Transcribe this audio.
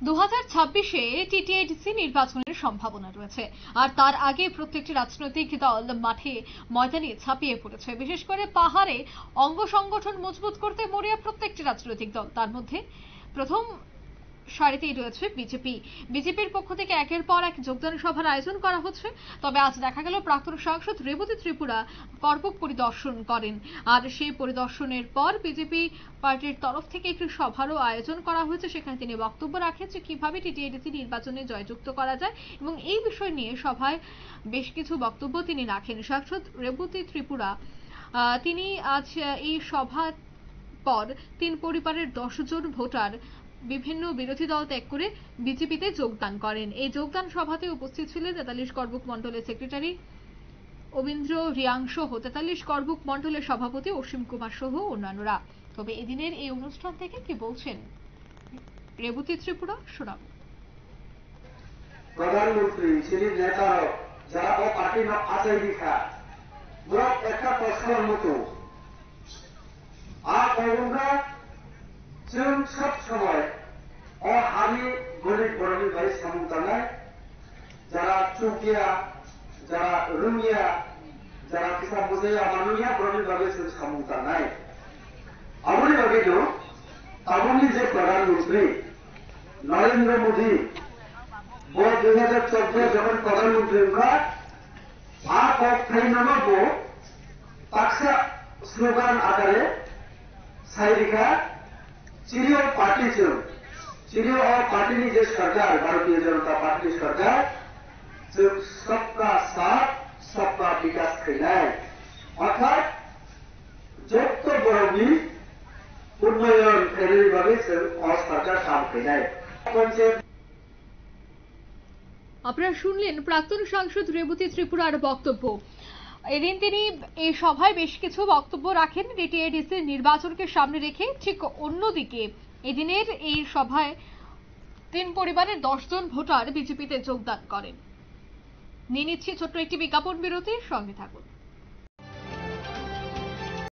2026-এ টিটিআইডিসি নির্বাচনের সম্ভাবনা রয়েছে, আর তার আগে প্রত্যেকটি রাজনৈতিক দল মাঠে ময়দানে ছাপিয়ে পড়েছে। বিশেষ করে পাহাড়ে অঙ্গ সংগঠন মজবুত করতে মরিয়া প্রত্যেকটি রাজনৈতিক দল। তার মধ্যে প্রথম সারিতেই রয়েছে বিজেপির পক্ষ থেকে একের পর এক যোগদান সভার আয়োজন করা হচ্ছে। তবে আজ দেখা গেল প্রাক্তন সাংসদ রেবতী ত্রিপুরা করবুক পরিদর্শন করেন, আর সেই পরিদর্শনের পর বিজেপি পার্টির তরফ থেকে একটি সভারও আয়োজন করা হয়েছে। সেখানে তিনি বক্তব্য রাখেন যে কিভাবে টিটিআইডিসি নির্বাচনে জয়যুক্ত করা যায়, এবং এই বিষয় নিয়ে সভায় বেশ কিছু বক্তব্য তিনি রাখেন। সাংসদ রেবতী ত্রিপুরা তিনি আজ এই সভার পর 3 পরিবারের 10 জন ভোটার বিভিন্ন বিরোধী দল ত্যাগ করে বিজেপিতে যোগদান করেন। এই যোগদান সভাতে উপস্থিত ছিলেন 43 করবুক মণ্ডলের সেক্রেটারি অবিন্দ্র রিয়াং সহ 43 করবুক মণ্ডলের সভাপতি অসীম কুমার সহ অন্যান্যরা। তবে এদিনের এই অনুষ্ঠান থেকে কি বলছেন রেবতী ত্রিপুরা শোনাব। প্রধানমন্ত্রী শ্রী নেতা যারা ও পার্টি না আছে লিখা পুরো একটা প্রশ্নের মতো আর আমরা जों सब समय और हामी गरीब बरनि भाई सामुतानाय जरा चुकिया जरा रुमिया जरा किसा बुझाया मानुया बरनि भागे जों सामुतानाय आबुनि भागे दो आबुनि जे प्रधानमंत्री नरेंद्र मोदी वो 2014 যখন প্রধানমন্ত্রী का आप फाइन नामाबो ताक्सा स्लोगान आकारे साइरिका चिरियो और पार्टी जो सरकार भारतीय जनता पार्टी सरकार जो सबका साथ सबका विकास खैनाय अर्थात যত বড়ি উন্নয়ন ফেরি ভাবে সরকার কাম খैनाय। আপনারা শুনলেন প্রাক্তন সাংসদ রেবতী ত্রিপুরার বক্তব্য। এদিন তিনি এই সভায় বেশ কিছু বক্তব্য রাখেন টিটিআইডিসির নির্বাচনকে সামনে রেখে। ঠিক অন্যদিকে এদিনের এই সভায় 3 পরিবারের 10 জন ভোটার বিজেপিতে যোগদান করেন। নিয়ে নিচ্ছি ছোট্ট একটি বিজ্ঞাপন বিরতির সঙ্গে থাকুন।